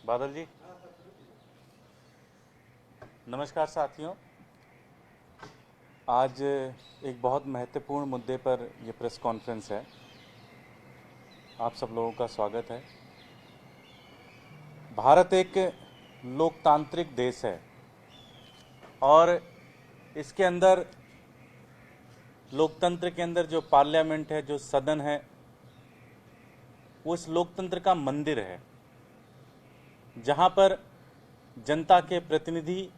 बादल जी, नमस्कार साथियों। आज एक बहुत महत्वपूर्ण मुद्दे पर यह प्रेस कॉन्फ्रेंस है। आप सब लोगों का स्वागत है। भारत एक लोकतांत्रिक देश है और इसके अंदर लोकतंत्र के अंदर जो पार्लियामेंट है, जो सदन है, वो इस लोकतंत्र का मंदिर है, जहां पर जनता के प्रतिनिधि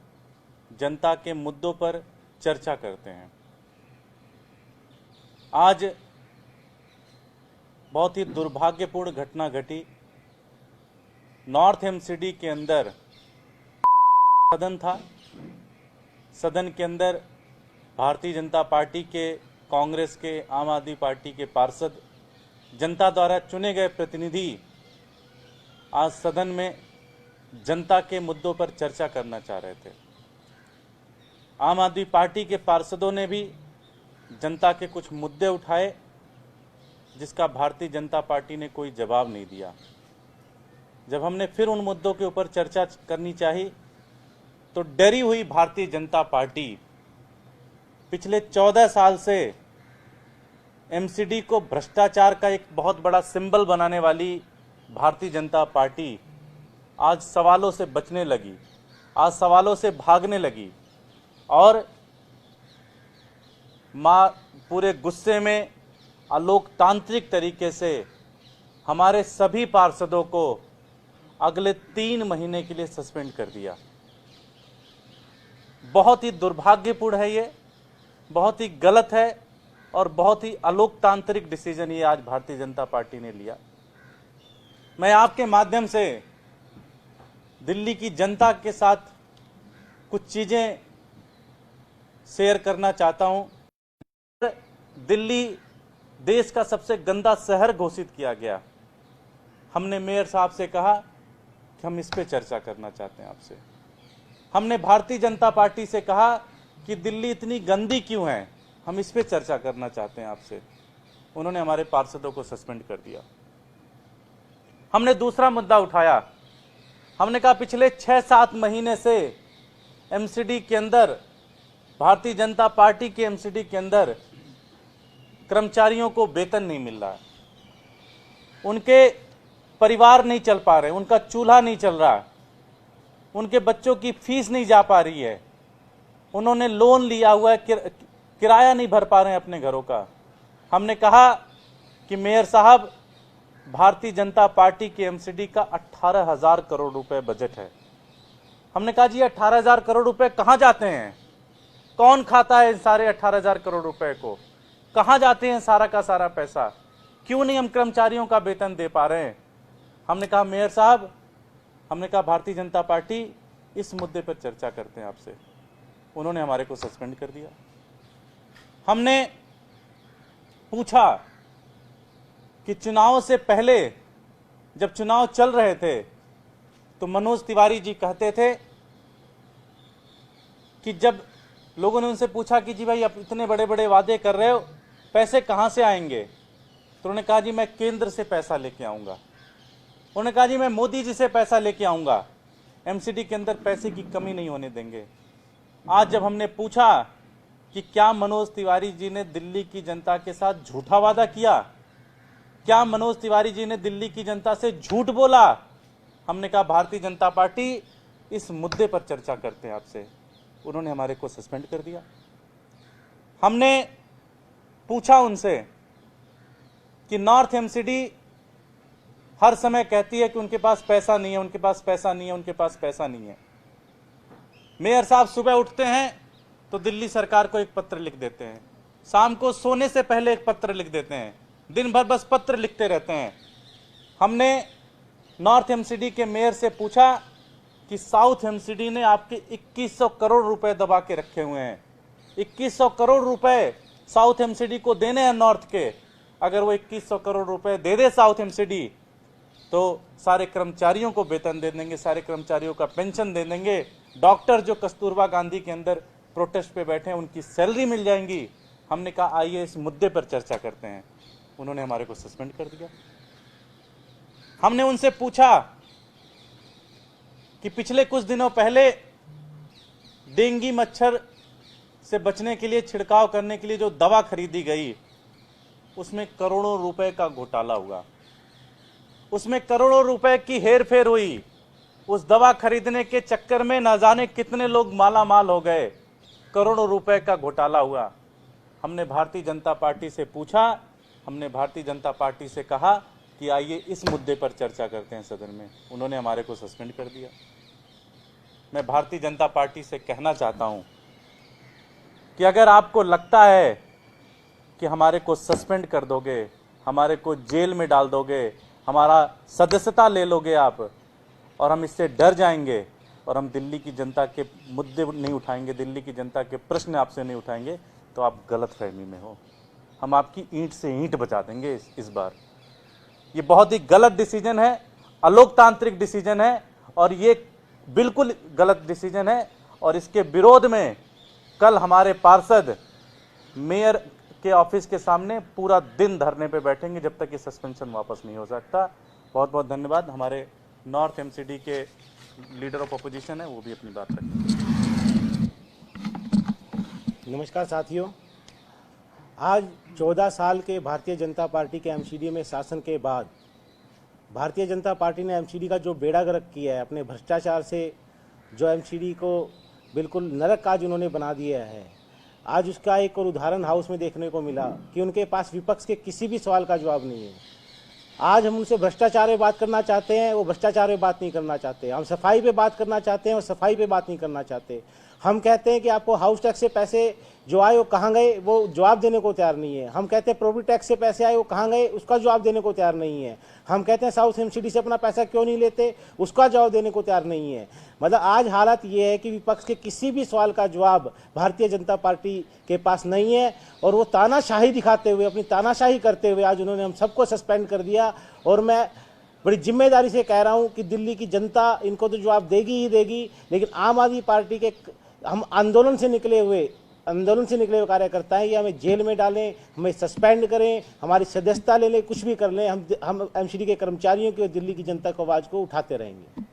जनता के मुद्दों पर चर्चा करते हैं। आज बहुत ही दुर्भाग्यपूर्ण घटना घटी। नॉर्थ एमसीडी के अंदर सदन था। सदन के अंदर भारतीय जनता पार्टी के, कांग्रेस के, आम आदमी पार्टी के पार्षद, जनता द्वारा चुने गए प्रतिनिधि आज सदन में जनता के मुद्दों पर चर्चा करना चाह रहे थे। आम आदमी पार्टी के पार्षदों ने भी जनता के कुछ मुद्दे उठाए, जिसका भारतीय जनता पार्टी ने कोई जवाब नहीं दिया। जब हमने फिर उन मुद्दों के ऊपर चर्चा करनी चाहिए तो डरी हुई भारतीय जनता पार्टी पिछले 14 साल से एमसीडी को भ्रष्टाचार का एक बहुत बड़ा सिंबल बनाने वाली भारतीय जनता पार्टी आज सवालों से बचने लगी, आज सवालों से भागने लगी और पूरे गुस्से में अलोकतांत्रिक तरीके से हमारे सभी पार्षदों को अगले 3 महीने के लिए सस्पेंड कर दिया। बहुत ही दुर्भाग्यपूर्ण है, ये बहुत ही गलत है और बहुत ही अलोकतांत्रिक डिसीजन ये आज भारतीय जनता पार्टी ने लिया। मैं आपके माध्यम से दिल्ली की जनता के साथ कुछ चीजें शेयर करना चाहता हूं। दिल्ली देश का सबसे गंदा शहर घोषित किया गया। हमने मेयर साहब से कहा कि हम इस पे चर्चा करना चाहते हैं आपसे। हमने भारतीय जनता पार्टी से कहा कि दिल्ली इतनी गंदी क्यों है, हम इस पे चर्चा करना चाहते हैं आपसे। उन्होंने हमारे पार्षदों को सस्पेंड कर दिया। हमने दूसरा मुद्दा उठाया। हमने कहा पिछले 6-7 महीने से एमसीडी के अंदर, भारतीय जनता पार्टी के एमसीडी के अंदर कर्मचारियों को वेतन नहीं मिल रहा है, उनके परिवार नहीं चल पा रहे, उनका चूल्हा नहीं चल रहा, उनके बच्चों की फीस नहीं जा पा रही है, उन्होंने लोन लिया हुआ है, किराया नहीं भर पा रहे हैं अपने घरों का। हमने कहा कि मेयर साहब, भारतीय जनता पार्टी की एमसीडी का 18,000 करोड़ रुपए बजट है। हमने कहा जी 18,000 करोड़ रुपए कहां जाते हैं, कौन खाता है सारे 18,000 करोड़ रुपए को, कहां जाते हैं सारा का सारा पैसा, क्यों नहीं हम कर्मचारियों का वेतन दे पा रहे हैं। हमने कहा मेयर साहब, हमने कहा भारतीय जनता पार्टी इस मुद्दे पर चर्चा करते हैं आपसे। उन्होंने हमारे को सस्पेंड कर दिया। हमने पूछा कि चुनाव से पहले जब चुनाव चल रहे थे तो मनोज तिवारी जी कहते थे कि जब लोगों ने उनसे पूछा कि जी भाई आप इतने बड़े बड़े वादे कर रहे हो, पैसे कहां से आएंगे, तो उन्होंने कहा जी मैं केंद्र से पैसा लेके आऊंगा। उन्होंने कहा जी मैं मोदी जी से पैसा लेके आऊंगा, एमसीडी के अंदर पैसे की कमी नहीं होने देंगे। आज जब हमने पूछा कि क्या मनोज तिवारी जी ने दिल्ली की जनता के साथ झूठा वादा किया, क्या मनोज तिवारी जी ने दिल्ली की जनता से झूठ बोला, हमने कहा भारतीय जनता पार्टी इस मुद्दे पर चर्चा करते हैं आपसे। उन्होंने हमारे को सस्पेंड कर दिया। हमने पूछा उनसे कि नॉर्थ एमसीडी हर समय कहती है कि उनके पास पैसा नहीं है, उनके पास पैसा नहीं है, उनके पास पैसा नहीं है। मेयर साहब सुबह उठते हैं तो दिल्ली सरकार को एक पत्र लिख देते हैं, शाम को सोने से पहले एक पत्र लिख देते हैं, दिन भर बस पत्र लिखते रहते हैं। हमने नॉर्थ एमसीडी के मेयर से पूछा कि साउथ एमसीडी ने आपके 2100 करोड़ रुपए दबा के रखे हुए हैं। 2100 करोड़ रुपए साउथ एमसीडी को देने हैं नॉर्थ के। अगर वो 2100 करोड़ रुपए दे दे साउथ एमसीडी तो सारे कर्मचारियों को वेतन दे देंगे, सारे कर्मचारियों का पेंशन दे देंगे। डॉक्टर जो कस्तूरबा गांधी के अंदर प्रोटेस्ट पे बैठे हैं उनकी सैलरी मिल जाएंगी। हमने कहा आइए इस मुद्दे पर चर्चा करते हैं। उन्होंने हमारे को सस्पेंड कर दिया। हमने उनसे पूछा कि पिछले कुछ दिनों पहले डेंगू मच्छर से बचने के लिए छिड़काव करने के लिए जो दवा खरीदी गई, उसमें करोड़ों रुपए का घोटाला हुआ, उसमें करोड़ों रुपए की हेरफेर हुई। उस दवा खरीदने के चक्कर में न जाने कितने लोग माला माल हो गए, करोड़ों रुपए का घोटाला हुआ। हमने भारतीय जनता पार्टी से पूछा, हमने भारतीय जनता पार्टी से कहा कि आइए इस मुद्दे पर चर्चा करते हैं सदन में। उन्होंने हमारे को सस्पेंड कर दिया। मैं भारतीय जनता पार्टी से कहना चाहता हूं कि अगर आपको लगता है कि हमारे को सस्पेंड कर दोगे, हमारे को जेल में डाल दोगे, हमारा सदस्यता ले लोगे आप, और हम इससे डर जाएंगे और हम दिल्ली की जनता के मुद्दे नहीं उठाएंगे, दिल्ली की जनता के प्रश्न आपसे नहीं उठाएंगे, तो आप गलतफहमी में हो। हम आपकी ईंट से ईंट बचा देंगे इस बार। ये बहुत ही गलत डिसीजन है, अलोकतांत्रिक डिसीजन है, और ये बिल्कुल गलत डिसीजन है। और इसके विरोध में कल हमारे पार्षद मेयर के ऑफिस के सामने पूरा दिन धरने पे बैठेंगे जब तक ये सस्पेंशन वापस नहीं हो सकता। बहुत बहुत धन्यवाद। हमारे नॉर्थ एमसीडी के लीडर ऑफ अपोजिशन है, वो भी अपनी बात रखेंगे। नमस्कार साथियों, आज 14 साल के भारतीय जनता पार्टी के एमसीडी में शासन के बाद भारतीय जनता पार्टी ने एमसीडी का जो बेड़ा गर्क किया है, अपने भ्रष्टाचार से जो एमसीडी को बिल्कुल नरक काज उन्होंने बना दिया है, आज उसका एक और उदाहरण हाउस में देखने को मिला कि उनके पास विपक्ष के किसी भी सवाल का जवाब नहीं है। आज हम उनसे भ्रष्टाचार पे बात करना चाहते हैं, वो भ्रष्टाचार पे बात नहीं करना चाहते। हम सफाई पे बात करना चाहते हैं, वो सफाई पे बात नहीं करना चाहते। हम कहते हैं कि आपको हाउस टैक्स से पैसे जो आए वो कहाँ गए, वो जवाब देने को तैयार नहीं है। हम कहते हैं प्रॉपर्टी टैक्स से पैसे आए वो कहाँ गए, उसका जवाब देने को तैयार नहीं है। हम कहते हैं साउथ एमसीडी से अपना पैसा क्यों नहीं लेते, उसका जवाब देने को तैयार नहीं है। मतलब आज हालत ये है कि विपक्ष के किसी भी सवाल का जवाब भारतीय जनता पार्टी के पास नहीं है, और वो तानाशाही दिखाते हुए, अपनी तानाशाही करते हुए आज उन्होंने हम सबको सस्पेंड कर दिया। और मैं बड़ी जिम्मेदारी से कह रहा हूँ कि दिल्ली की जनता इनको तो जवाब देगी ही देगी, लेकिन आम आदमी पार्टी के हम आंदोलन से निकले हुए कार्यकर्ता हैं, ये हमें जेल में डालें, हमें सस्पेंड करें, हमारी सदस्यता ले लें, कुछ भी कर लें, हम एमसीडी के कर्मचारियों की और दिल्ली की जनता की आवाज़ को उठाते रहेंगे।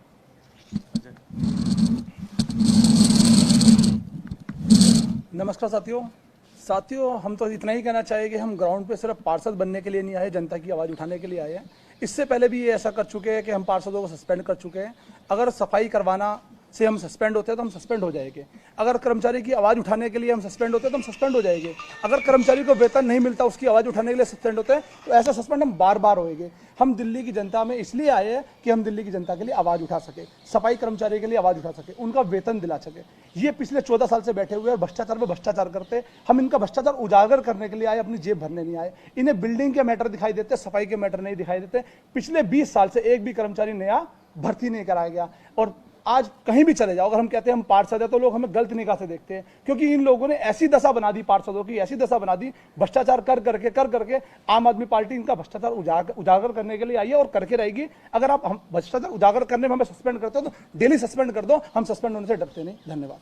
नमस्कार साथियों, हम तो इतना ही कहना चाहेंगे, हम ग्राउंड पे सिर्फ पार्षद बनने के लिए नहीं आए, जनता की आवाज़ उठाने के लिए आए हैं। इससे पहले भी ये ऐसा कर चुके हैं कि हम पार्षदों को सस्पेंड कर चुके हैं। अगर सफाई करवाना से हम सस्पेंड होते हैं तो हम सस्पेंड हो जाएंगे। अगर कर्मचारी की आवाज़ उठाने के लिए हम सस्पेंड होते हैं तो हम सस्पेंड हो जाएंगे। अगर कर्मचारी को वेतन नहीं मिलता, उसकी आवाज़ उठाने के लिए सस्पेंड होते हैं, तो ऐसा सस्पेंड हम बार बार होएंगे। हम दिल्ली की जनता में इसलिए आए हैं कि हम दिल्ली की जनता के लिए आवाज़ उठा सके, सफाई कर्मचारी के लिए आवाज़ उठा सके, उनका वेतन दिला सके। ये पिछले 14 साल से बैठे हुए हैं, भ्रष्टाचार में भ्रष्टाचार करते। हम इनका भ्रष्टाचार उजागर करने के लिए आए, अपनी जेब भरने नहीं आए। इन्हें बिल्डिंग के मैटर दिखाई देते, सफाई के मैटर नहीं दिखाई देते। पिछले 20 साल से एक भी कर्मचारी नया भर्ती नहीं कराया गया। और आज कहीं भी चले जाओ, अगर हम कहते हैं हम पार्षद है तो लोग हमें गलत निगाह से देखते हैं, क्योंकि इन लोगों ने ऐसी दशा बना दी, पार्षदों की ऐसी दशा बना दी, भ्रष्टाचार कर करके आम आदमी पार्टी इनका भ्रष्टाचार उजागर करने के लिए आई है और करके रहेगी। अगर आप हम भ्रष्टाचार उजागर करने में हमें सस्पेंड करते हो तो डेली सस्पेंड कर दो, हम सस्पेंड होने से डरते नहीं। धन्यवाद।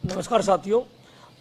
नमस्कार साथियों,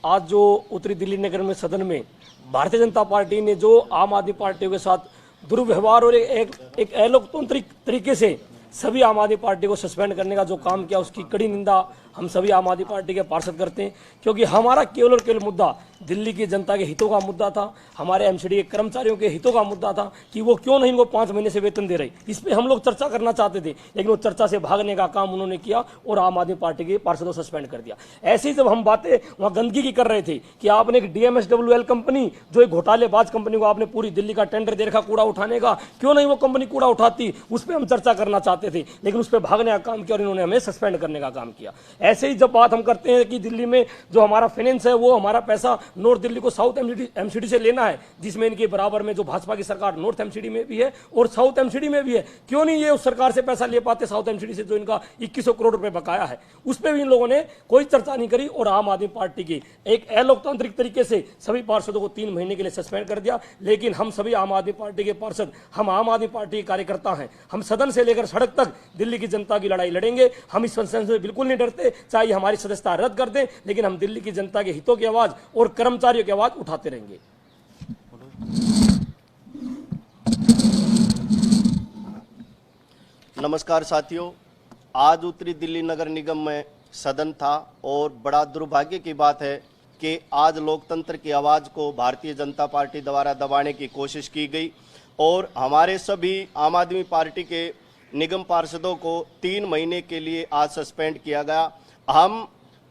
आज जो उत्तरी दिल्ली नगर में सदन में भारतीय जनता पार्टी ने जो आम आदमी पार्टी के साथ दुर्व्यवहार और एक अलोकतांत्रिक तरीके से सभी आम आदमी पार्टी को सस्पेंड करने का जो काम किया, उसकी कड़ी निंदा हम सभी आम आदमी पार्टी के पार्षद करते हैं। क्योंकि हमारा केवल और केवल मुद्दा दिल्ली की जनता के हितों का मुद्दा था, हमारे एमसीडी के कर्मचारियों के हितों का मुद्दा था कि वो क्यों नहीं इनको 5 महीने से वेतन दे रही। इस पर हम लोग चर्चा करना चाहते थे, लेकिन वो चर्चा से भागने का काम उन्होंने किया और आम आदमी पार्टी के पार्षदों को सस्पेंड कर दिया। ऐसे ही जब हम बातें वहाँ गंदगी की कर रहे थे कि आपने एक DMSWL कंपनी, जो एक घोटालेबाज कंपनी को आपने पूरी दिल्ली का टेंडर दे रखा कूड़ा उठाने का, क्यों नहीं वो कंपनी कूड़ा उठाती, उस पर हम चर्चा करना चाहते थे, लेकिन उस पर भागने का काम किया और इन्होंने हमें सस्पेंड करने का काम किया। ऐसे ही जब बात हम करते हैं कि दिल्ली में जो हमारा फाइनेंस है, वो हमारा पैसा नॉर्थ दिल्ली को साउथ एमसीडी से लेना है, जिसमें इनके बराबर में जो भाजपा की सरकार नॉर्थ एमसीडी में भी है और साउथ एमसीडी में भी है, क्यों नहीं ये उस सरकार से पैसा ले पाते साउथ एमसीडी से, जो इनका 2100 करोड़ रुपए बकाया है, उस पर भी इन लोगों ने कोई चर्चा नहीं करी। और आम आदमी पार्टी की एक अलोकतांत्रिक तरीके से सभी पार्षदों को 3 महीने के लिए सस्पेंड कर दिया। लेकिन हम सभी आम आदमी पार्टी के पार्षद, हम आम आदमी पार्टी के कार्यकर्ता हैं, हम सदन से लेकर सड़क तक दिल्ली की जनता की लड़ाई लड़ेंगे। हम इस संसद से बिल्कुल नहीं डरते, चाहे हमारी सदस्यता रद्द कर दें, लेकिन हम दिल्ली की जनता के हितों की आवाज और कर्मचारियों की आवाज उठाते रहेंगे। नमस्कार साथियों, आज उत्तरी दिल्ली नगर निगम में सदन था और बड़ा दुर्भाग्य की बात है कि आज लोकतंत्र की आवाज़ को भारतीय जनता पार्टी द्वारा दबाने की कोशिश की गई और हमारे सभी आम आदमी पार्टी के निगम पार्षदों को 3 महीने के लिए आज सस्पेंड किया गया। हम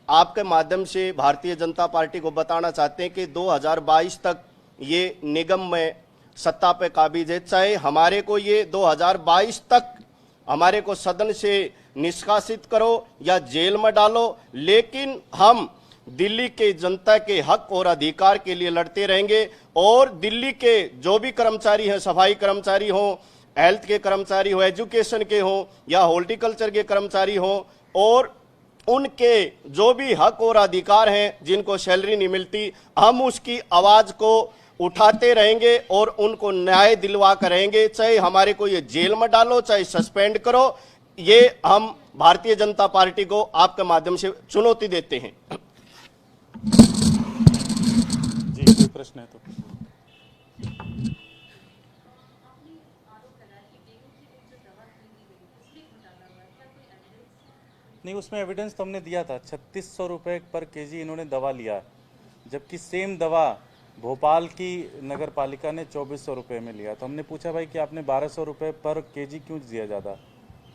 आपके माध्यम से भारतीय जनता पार्टी को बताना चाहते हैं कि 2022 तक ये निगम में सत्ता पे काबिज है, चाहे हमारे को ये 2022 तक हमारे को सदन से निष्कासित करो या जेल में डालो, लेकिन हम दिल्ली के जनता के हक और अधिकार के लिए लड़ते रहेंगे। और दिल्ली के जो भी कर्मचारी हैं, सफाई कर्मचारी हों, हेल्थ के कर्मचारी हो, एजुकेशन के हों या हॉर्टिकल्चर के कर्मचारी हों, और उनके जो भी हक और अधिकार हैं जिनको सैलरी नहीं मिलती, हम उसकी आवाज़ को उठाते रहेंगे और उनको न्याय दिलवा कर रहेंगे। चाहे हमारे को ये जेल में डालो, चाहे सस्पेंड करो, ये हम भारतीय जनता पार्टी को आपके माध्यम से चुनौती देते हैं। जी, कोई प्रश्न है तो नहीं, उसमें एविडेंस तो हमने दिया था। 3600 रुपये पर केजी इन्होंने दवा लिया, जबकि सेम दवा भोपाल की नगर पालिका ने 2400 रुपये में लिया। तो हमने पूछा भाई कि आपने 1200 रुपये पर केजी क्यों दिया ज़्यादा,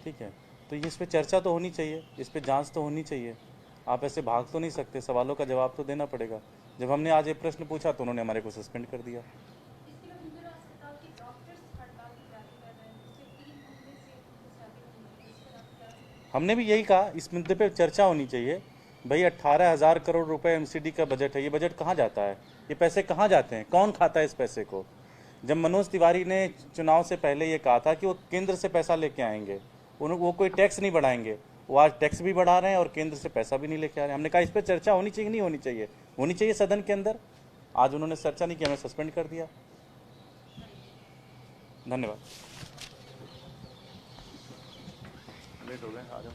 ठीक है। तो इस पे चर्चा तो होनी चाहिए, इस पे जांच तो होनी चाहिए। आप ऐसे भाग तो नहीं सकते, सवालों का जवाब तो देना पड़ेगा। जब हमने आज ये प्रश्न पूछा तो उन्होंने हमारे को सस्पेंड कर दिया। हमने भी यही कहा, इस मुद्दे पे चर्चा होनी चाहिए। भाई 18,000 करोड़ रुपए एमसीडी का बजट है, ये बजट कहाँ जाता है, ये पैसे कहाँ जाते हैं, कौन खाता है इस पैसे को। जब मनोज तिवारी ने चुनाव से पहले ये कहा था कि वो केंद्र से पैसा लेके आएंगे, वो कोई टैक्स नहीं बढ़ाएंगे, वो आज टैक्स भी बढ़ा रहे हैं और केंद्र से पैसा भी नहीं लेके आ रहे हैं। हमने कहा इस पर चर्चा होनी चाहिए, नहीं होनी चाहिए, होनी चाहिए सदन के अंदर। आज उन्होंने चर्चा नहीं की, हमें सस्पेंड कर दिया। धन्यवाद। लेट हो गए, आ जाओ।